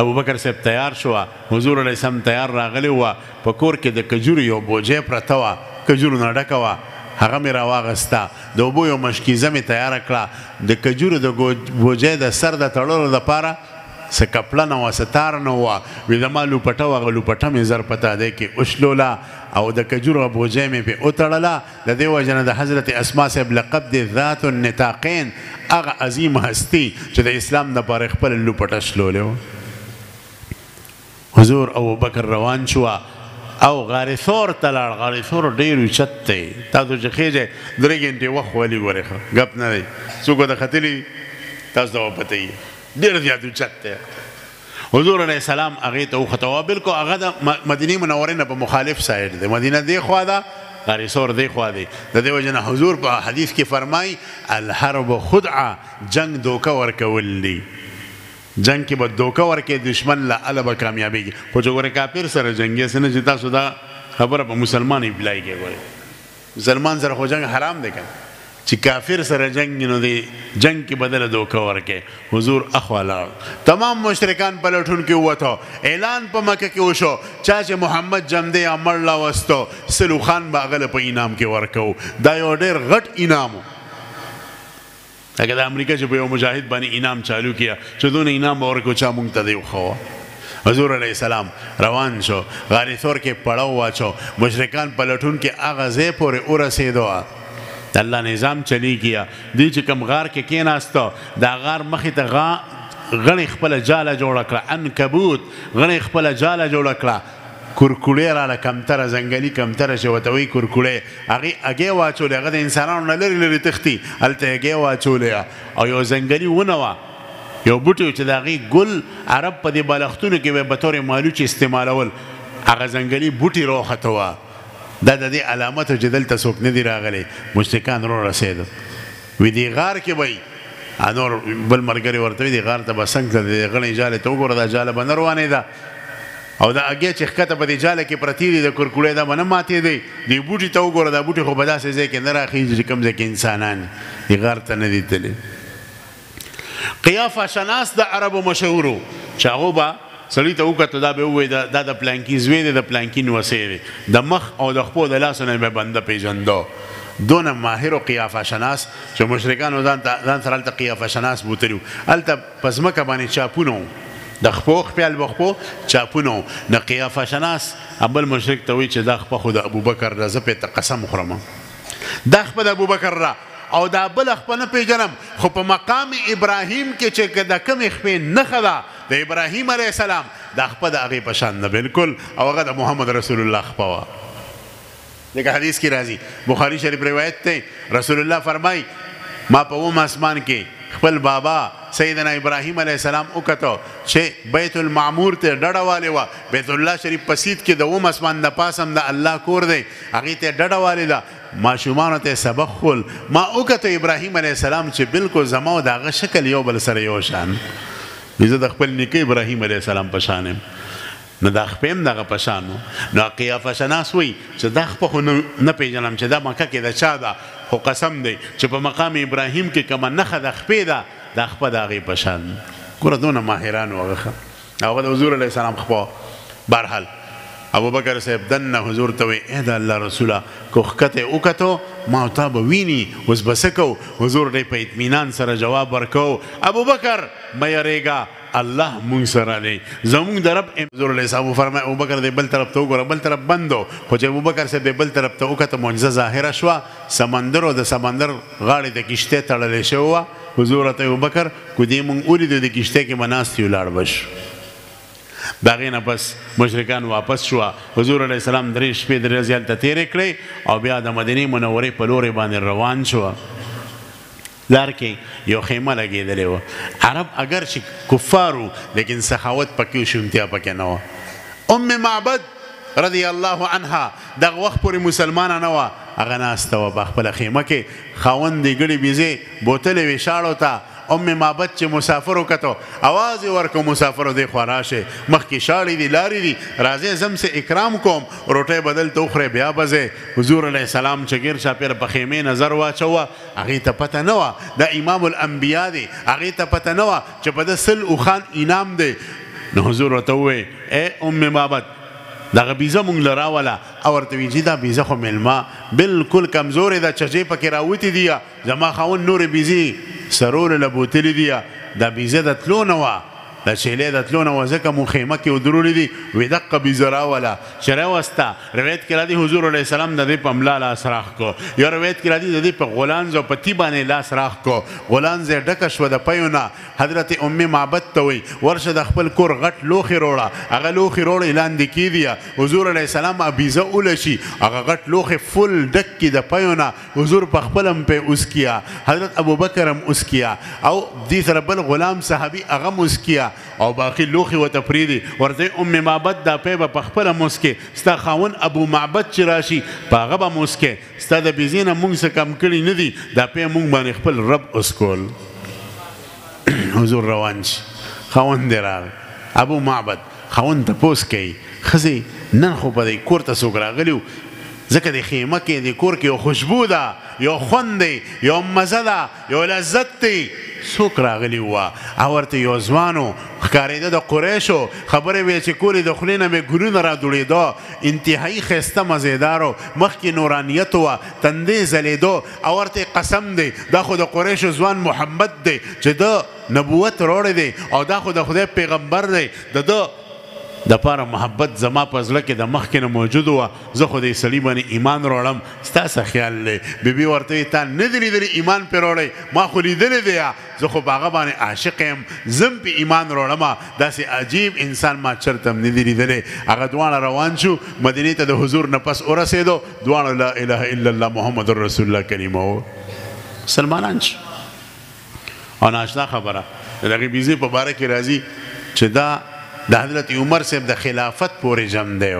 ابوبکر صاحب تیار شو حضور علیه السلام تیار راغلی وه په کور کې د کجورو یو بوجۍ پرته وه کجورو نه ډکه وه هغه مې راواغسته د اوبو یو مشکیزه مې تیاره کړه د کجورو د بوجۍ د سر د تړلو دپاره څه کپړه نه وه څه تار نه وه وي زما لوپټه وه هغه لوپټه مې زر په تادی کې وشلوله او د کجورو بوجۍ مې پې وتړله د دې وجه نه د حضرت اسما صاحب لقب دی ذات النطاقین هغه عظیم هستی چې د اسلام دپاره خپله لوپټه شلولې وه حضور ابوبکر روان شوه او غار ثور ته لاړ غار ثور ډېر اوچت دی تاسو چې خېږئ 3 ګنټې وخت ولي ګورئ ښه ګپ نه دی څوک ورته ختلي تاسو ته به پته وي ډېر زیات اوچت دی حضور علیه السلام هغې ته وختوه بلکل هغه د مدینې منورې نه په مخالف سایډ دی مدینه دې خوا ده غار ثور دې خوا دی د دې وجه نه حضور په حدیث کې فرمایي الحرب خدعه جنگ دوکه ورکول دی جنگ کې به دوکه ورکې دشمن له اله به کامیابېږي خو چې ګورې کافر سره جنګ یې نه چې تاسو دا خبره په مسلمان اپلای کې ګورې مسلمان سره خو جنگ حرام دی که چې کافر سره جنگ نو دی جنگ کې بدله دوکه ورکې حضور اخوا لاړ تمام مشرکان پلټون کې ووتو اعلان په مکه کې وشو چا چې محمد جمدی امر راوستو سلو خان به هغه له په انعام کې ورکو دا یو ډېر غټ انعام اگه د امریکا چې په یو مجاهد باندې انعام چالو کیا چې دونه انعام به ورکو چا مونږ ته دی وښوه حضور علیه السلام روان شو غار ثور کې پړاو واچو مشرکان پلټون کې هغه ځای پورې ورسېدو د الله نظام چلی کیا دی چې کوم غار کې کېناستو دا غار مخې ته غڼې خپله جاله جوړه کړه عنکبوت غڼې خپله جاله جوړه کړه کورکوړې راله کمتره ځنګلي کمتره چې ورته وایي کورکوړې هغې واچولې هغه د انسانانو نه لرې لرې تښتي هلته یې هګۍ واچولې او یو ځنګلي ونه وه یو بوټی چې د هغې ګل عرب په دې بالښتونو کې به یې بطور مالوچ استعمالول هغه ځنګلي بوټي راوخته وه دا د دې علامت چې دلته څوک نه دي راغلی مشرکان رسېدل وي دې غار کې به نور بل ملګري ورته وي دې غار ته به څنګ ته د غڼې جالې ته وګوره دا جاله به نه روانې ده او دا هګۍ چې ښکته په دې جاله کې پرتې دي د کورکوړې دا به نه ماتېدی دې بوټي ته وګوره دا بوټي خو به داسې ځای کې نه راخېږي چې کوم ځای کې انسانان دې غار ته نه دي تللي قیافه شناس د عربو مشهورو چې هغه به سړي ته وکتل دا به ووایي دا د پلانکي زوی دی د پلانکي نوسی دی د مخ او د خپو د لاسو نه به بنده پیژنده دونه ماهر و قیافه شناس چې مشرکانو ځان سره هلته قیافه شناس بوتلي وو هلته په ځمکه باندې چاپونه وو د خپو خپل بخپو چاپونه وو نه قیافه شناس بل مشرک ته وایي چې دا خپه خو د ابوبکر ده زه پرې ته قسم خورم دا خپه د ابوبکر ده او دا بل خپه نه پیژنم خو په مقام ابراهیم کې چې د کومې خپې نښه ده د ابراهیم علیه السلام دا خپه د هغې په شان ده بلکل او هغه د محمد رسول الله خپه وه لکه حدیث کې راځي بخاري شریف روایت دی رسول الله فرمای ما په اوم اسمان کې خپل بابا سیدنا ابراهیم علیه السلام وکتو چې بیت المعمور ته ډډه والې وه بیت الله شریف په سید کې د اوم اسمان د پاس هم د الله کور دی هغې ته ډډه والې ده ماشومانو ته سبق خول ما وکتو ابراهیم علیه السلام چې بالکل زما او د هغه شکل یو بل سره یو شان زه د خپل نیکه ابراهیم علیه السلام په شان یم نو دا خپې هم دغه په شان و نو قیافه شناس وایي چې دا خپه خو نه پیژنم چې دا مکه کې د چا ده خو قسم دی چې په مقام ابراهیم کې کومه نښه د خپې ده دا خپه د هغې په شان ګوره دونه ماهران و هغه د حضور علیه السلام خپه برحال ابوبکر صاحب دنه حضور ته وایي ای د الله رسوله که ښکته وکتو ما او تا به ویني اوس به څه کوو حضور دی په اطمینان سره جواب ورکوو ابوبکر مه یریږه الله مونږ سره دی زمونږ د رب حضور علیه السلام وفرمایي ابوبکر دی بل طرف ته وګوره بل طرف بند و خو چې ابوبکر صاحب دی بل طرف ته وکته معجزه ظاهره شوه سمندر او د سمندر غاړې ته کشتۍ تړلې شوې وه حضور ته ابوبکر کو دې مونږ ولیدو د کشتۍ کې به ناست یو لاړ به شو د هغې نه پس مشرکان واپس شوه حضور علیه السلام 3 شپې 3 ورځې هلته تېرې کړې او بیا د مدینې منورې په لورې باندې روان شوه لار کې یو خیمه لګېدلې وه عرب اگر چې کفار وو لیکن سخاوت پکې و شونتیا پکې نه وه ام معبد رضی الله عنها دغه وخت پورې مسلمانه نه وه هغه ناسته وه په خپله خیمه کې خاوند یې ګړې بیزې بوتلې وې شاړو ته ام معبد چې مسافر وکتو اواز یې ورکو مسافرو دی خوا راشه مخکې شاړې دي لارې دي راځئ زم سه اکرام کوم روټۍ بدل ته وخورئ بیا بځئ حضور علیه السلام چې ګیر چاپېره په خیمې نظر واچوه هغې ته پته نه وه دا امام الانبیا دی هغې ته پته نه وه چې په ده 100 اوښان انعام دی نو حضور ورته ووایي ای ام معبد دغه بیزه مونږ له راوله او ورته ویي دا بیزه خو میلمه بالکل کمزورې ده چجې پکې راوتې دي زما خاوند نورې بیزې سرول له بوتلې دي دا بیزه د تلو نه وه د چیلې د تلو نه وه ځکه مو خیمه کې ودرولې دي وی دقه بیزه راوله چې راوسته روایت کې راځي حضور علیه السلام د دې په ملا لاس راخ کو یا روایت کې راځي د دې په غولانځ او په تی باندې لاس راخ کو غولانځ یې ډکه شوه د پیو نه حضرت ام معبد ته وایي ورشه د خپل کور غټ لوښې روړه هغه لوښې روړې لاندې کېدي حضور علیه السلام بیزه اوله شي هغه غټ لوښې فل ډک کړي د پیو نه حضور په خپل هم پې اوس کیا حضرت ابوبکر هم اوس کیا او دې سره بل غلام صحابي هغه هم اوس کیا او باقي لوښي ورته پرېږدي ورته ام معبد دا پی به په خپله موسکې ستا خاوند ابو معبد چې راشي په هغه به موسکې ستا د بیزې نه مونږ څه کم کړي نه دي دا پی مونږ باندې خپل رب اسکول حضور روان شي خاوند دی راغی ابو معبد خاوند تپوس کوي ښځې نن خو په دې کور ته څوک راغلي وو ځکه د خیمه کې د کور کې یو خوشبو ده یو خوند دی یو مزه ده یو لذت دی څوک راغلي وه او ورته یو ځوان و ښکارېده د قریشو خبرې وې چې کولې د خولې نه مې ګلونه را دوړېده انتهایي ښایسته مزېدار و مخکې نورانیت وه تندې ځلېدو او ورته قسم دی دا خو د قریشو ځوان محمد دی چې د نبوت روړی دی او دا خو د خدای پیغمبر دی د ده د پاره محبت زما په زړه کې د مخکې نه موجود وه زه خو دې سړي باندې ایمان راوړم ستا څه خیال دی بیبي ورته وایي تا نه دي لیدلي ایمان پرې راوړی ما خو لیدلی دی زه خو په هغه باندې عاشق یم زم پې ایمان راوړمه داسې عجیب انسان ما چرته هم نه دي لیدلی هغه دواړه روان شو مدینې ته د حضور نه پس ورسېدو دواړه لا اله الا الله محمد رسول الله کلمه و مسلمانان شو او ناشنا خبره د دغې بیزې په باره کې راځي چې دا د حضرت عمر صاحب د خلافت پورې جم دی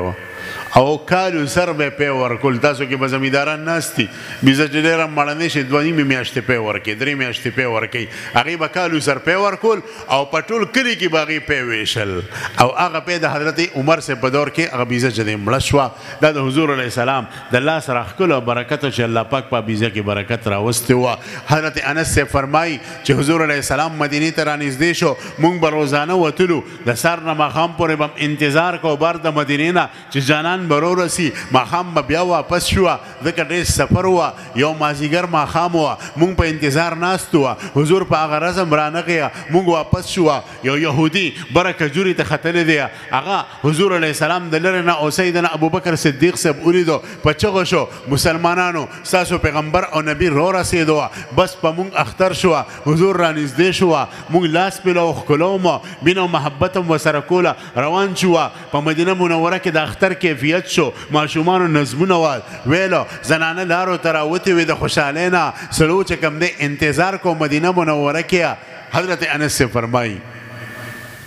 او کالو سر به پی ورکول. تاسو کې به زمینداران ناست دي بیزه چې ډېره مړنۍ شي 2 میاشتې پی ورکوي 3 میاشتې پی ورکوي هغې به کالو سر پی ورکول او په ټول کلي کې به هغې پی ویشل او هغه پی د حضرت عمر صاحب په دور کې هغه بیزه چې دی مړه شوه. دا د حضور علیه السلام د الله سره ښکلو او برکت چې الله پاک په بیزه کې برکت راوستی وه. حضرت انس صاحب فرمایي چې حضور علیه السلام مدینې ته رانږدې شو موږ به روزانه وتلو د سهار نه ماښام پورې به انتظار کو بار د مدینې نه چې جانان به رورسي ماښام به بیا واپس شوه ځکه ډېر سفر وه یو مازدیګر ماښام وه موږ په انتظار ناست وه حضور په هغه رزم رانغیه موږ واپس شوه یو یهودي بره کجوري ته ختلی دی هغه حضور علیه السلام د لرې نه او سیدنا ابوبکر صدیق صاحب ولیدو په چغو شو مسلمانانو ستاسو پیغمبر او نبی رورسېدو بس په موږ اختر شوه حضور رانږدې شوه موږ لاس پې له ښکلو مو مینه او محبت هم ورسره کوله روان شوه په مدینه منوره کې د اختر کیفیت شو ماشومانو نظمونه ویلو زنانه لارو ته راوتې وې د خوشحالۍ نه سړو چې کوم دی انتظار کو مدینه منوره کې. حضرت انس فرمایي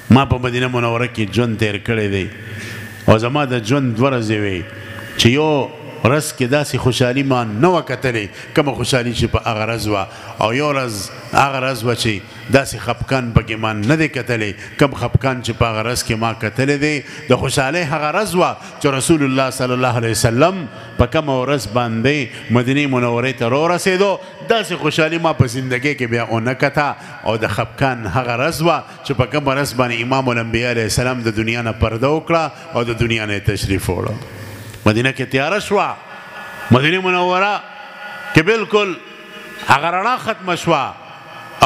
ما په مدینه منوره کې ژوند تیر کړی دی او زما د ژوند 2 ورځې وې چې یو ورځ کې داسې خوشحالي ما نه وه کتلې کومه خوشحالي چې په هغه ورځ وه او یو ورځ هغه ورځ وه چې داسې خفقان پکې ما نه دی کتلی کم خفقان چې په هغه ورځ کې ما کتلی دی د خوشحالۍ هغه ورځ وه چې رسول الله صلی الله علیه وسلم په کومه ورځ باندې مدینې منورې ته رورسېدو داسې خوشحالي ما په زندګۍ کې بیا ونه کته او د خفقان هغه ورځ وه چې په کومه ورځ باندې امام الانبیا علیه السلام د دنیا نه پرده وکړه او د دنیا نه تشریف وړه. مدینه کې تیاره شوه مدینه منوره کې بالکل هغه رڼا ختمه شوه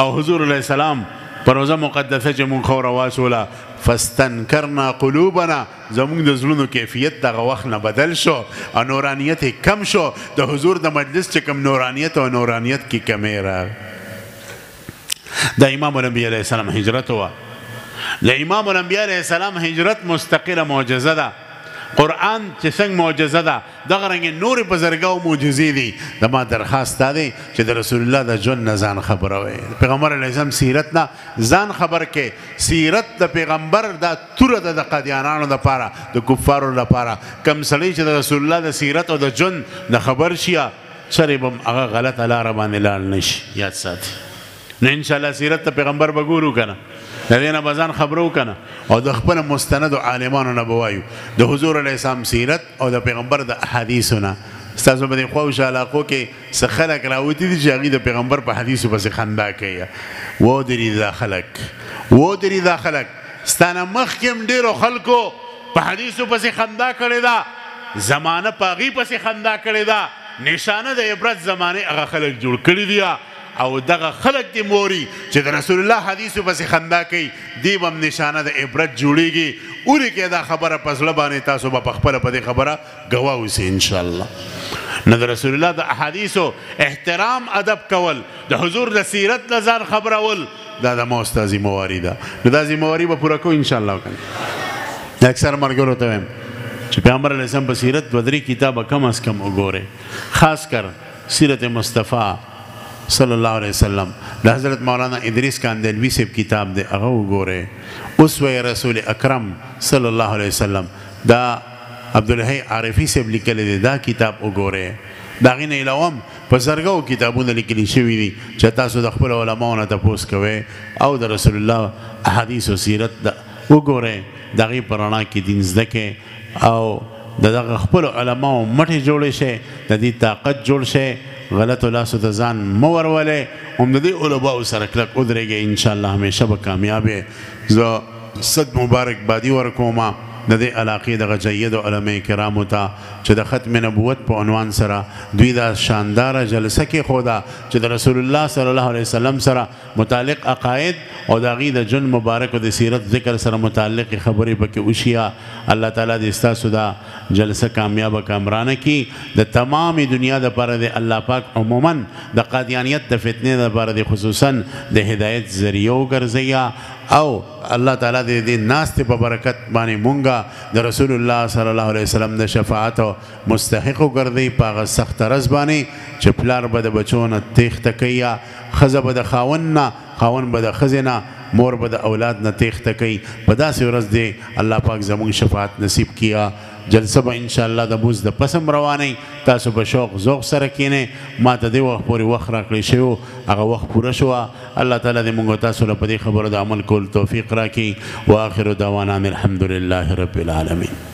او حضور علیه السلام په روضه مقدسه چې مونږ خوره واچوله فاستنکرنا قلوبنا زمونږ د زړونو کیفیت دغه وخت نه بدل شو او نورانیت یې کم شو د حضور د مجلس چې کم نورانیت او نورانیت کې کمی راغی. د امام الانبیا علیه السلام هجرت وه د امام الانبیا علیه السلام هجرت مستقله معجزه ده. قرآن چې څنګه معجزه ده دغه رنګې نورې بزرګو معجزې دي. زما درخواست دا دی چې د رسول الله د ژوند نه ځان خبروئ پیغمبر علیه السلام سیرت نه ځان خبر کې سیرت د پیغمبر دا توره ده د قادیانانو دپاره د کفارو لپاره کم سړی چې د رسول الله د سیرت او د ژوند د خبر شي چرې به هغه غلطه لاره باندې لاړ نه شي. یاد ساتي نو انشاءالله سیرت د پیغمبر به ګورو که نه د دې نه به ځان خبرو که نه او د خپل مستندو عالمانو نه به وایو د حضور علیه السلام سیرت او د پیغمبر د احادیثو نه. ستاسو په دې خواوشا علاقو کې څه خلک راوتي دي چې هغوی د پیغمبر په حدیثو پسې خندا کوي ودري دا خلک ستا نه مخکې هم ډېرو خلکو په حدیثو پسې خندا کړې ده زمانه په هغې پسې خندا کړې ده نشانه د عبرت زمانې هغه خلک جوړ کړي دي او دغه خلق دی موري چې د رسول الله حدیثو پسې خندا کوي دی به هم نشانه د عبرت جوړیږي. اورې کې دا خبره په زړه باندې تاسو به پخپله په دې خبره ګواه اوسئ انشاءالله. نو د رسول الله د احادیثو احترام ادب کول د حضور د سیرت له ځان خبرول دا د ما ستا ذمواري ده. نو دا ذمواري به پوره کوو انشاءالله. د اکثر ملګرو ته وایم چې پیغمبر علیه السلام په سیرت 2-3 کتابه کم از کم وګورئ خاص کر سیرت مصطفی صلی الله علیه وسلم د حضرت مولانا ادریس کاندلوی صاحب کتاب دی هغه وګورئ. اسوه رسول اکرم صلی الله علیه وسلم دا عبدالحی عارفی صاحب لیکلی دی دا کتاب وګورئ. د هغې نه علاوه هم په زرګو کتابونه لیکلي شوي دي چې تاسو د خپلو علماو نه تپوس کوئ او د رسول الله احادیث و سیرت وګورئ د هغې په رڼا کې دین زده کړئ او د دغه خپلو علماو مټې جوړې شئ د دې طاقت جوړ شئ غلطو لاسو ته ځان مه ورولئ هم د دې علماو سره کلک ودرېږئ انشاءالله همیشه به کامیاب یې. زه صد مبارکبادي ورکوم د دې علاقې دغه جیدو علما کرامو ته چې د ختم نبوت په عنوان سره دوی دا شانداره جلسه کېښوده چې د رسول الله صلی الله علیه وسلم سره متعلق عقاید او د هغې د ژوند مبارک او د سیرت ذکر سره متعلقې خبرې پکې وشي. الله تعالی دې ستاسو دا جلسه کامیابه کامرانه کړي. د تمامې دنیا دپاره د الله پاک عموما د قادیانیت د فتنې دپاره د خصوصا د هدایت ذریعه وګرځوي او الله تعالی دې ناستې په برکت باندې مونږه د رسول الله صلی الله علیه وسلم د شفاعت مستحق وګرځوي په هغه سخته ورځ باندې چې پلار به د بچو نه تېښته کوي ښځه به د خاوند نه خاوند به د ښځې نه مور به د اولاد نه تېښته کوي. په داسې ورځ دی الله پاک زموږ شفاعت نصیب کیا. جلسه به ان شاء الله د بوز د پسم رواني تاسو به شوق ذوق سره کینې ما ته دی وخت پورې وخت راکړی شو هغه وخت پوره شو الله تعالی دې موږ تاسو له په دې خبرو د عمل کول توفیق راکړي واخر دعوانا الحمد لله رب العالمین